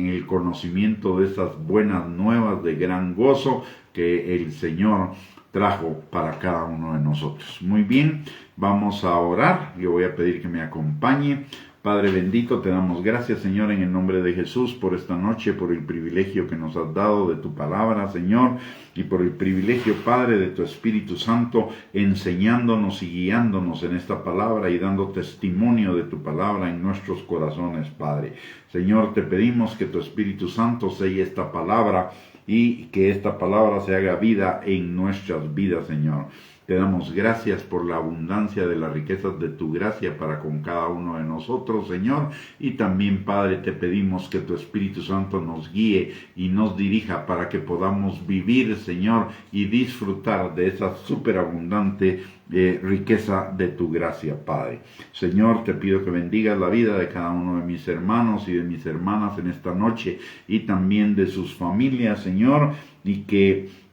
el conocimiento de esas buenas nuevas de gran gozo que el Señor trajo para cada uno de nosotros. Muy bien, vamos a orar. Yo voy a pedir que me acompañe. Padre bendito, te damos gracias, Señor, en el nombre de Jesús, por esta noche, por el privilegio que nos has dado de tu palabra, Señor, y por el privilegio, Padre, de tu Espíritu Santo, enseñándonos y guiándonos en esta palabra y dando testimonio de tu palabra en nuestros corazones, Padre. Señor, te pedimos que tu Espíritu Santo selle esta palabra y que esta palabra se haga vida en nuestras vidas, Señor. Te damos gracias por la abundancia de las riquezas de tu gracia para con cada uno de nosotros, Señor. Y también, Padre, te pedimos que tu Espíritu Santo nos guíe y nos dirija para que podamos vivir, Señor, y disfrutar de esa superabundante riqueza de tu gracia, Padre. Señor, te pido que bendigas la vida de cada uno de mis hermanos y de mis hermanas en esta noche y también de sus familias, Señor, y que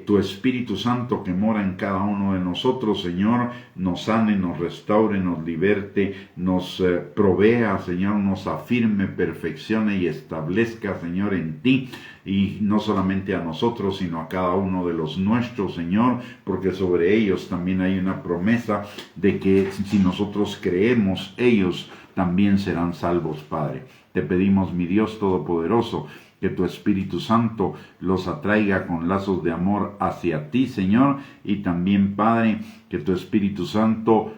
tu Espíritu Santo que mora en cada uno de nosotros, Señor, nos sane, nos restaure, nos liberte, nos provea, Señor, nos afirme, perfeccione y establezca, Señor, en ti, y no solamente a nosotros, sino a cada uno de los nuestros, Señor, porque sobre ellos también hay una promesa de que si nosotros creemos, ellos también serán salvos, Padre. Te pedimos, mi Dios Todopoderoso, que tu Espíritu Santo los atraiga con lazos de amor hacia ti, Señor, y también, Padre, que tu Espíritu Santo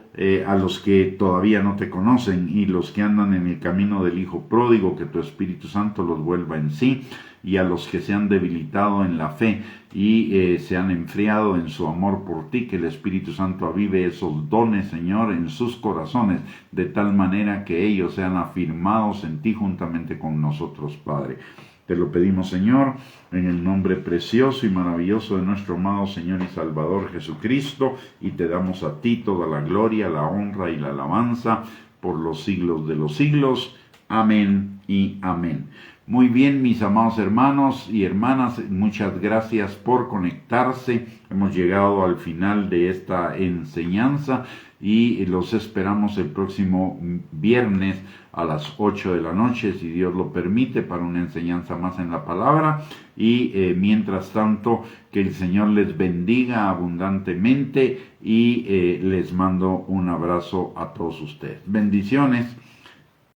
a los que todavía no te conocen y los que andan en el camino del Hijo Pródigo, que tu Espíritu Santo los vuelva en sí, y a los que se han debilitado en la fe y se han enfriado en su amor por ti, que el Espíritu Santo avive esos dones, Señor, en sus corazones, de tal manera que ellos sean afirmados en ti juntamente con nosotros, Padre. Te lo pedimos, Señor, en el nombre precioso y maravilloso de nuestro amado Señor y Salvador Jesucristo, y te damos a ti toda la gloria, la honra y la alabanza por los siglos de los siglos. Amén y amén. Muy bien, mis amados hermanos y hermanas, muchas gracias por conectarse. Hemos llegado al final de esta enseñanza y los esperamos el próximo viernes a las 8 de la noche, si Dios lo permite, para una enseñanza más en la palabra. Y mientras tanto, que el Señor les bendiga abundantemente y les mando un abrazo a todos ustedes. Bendiciones.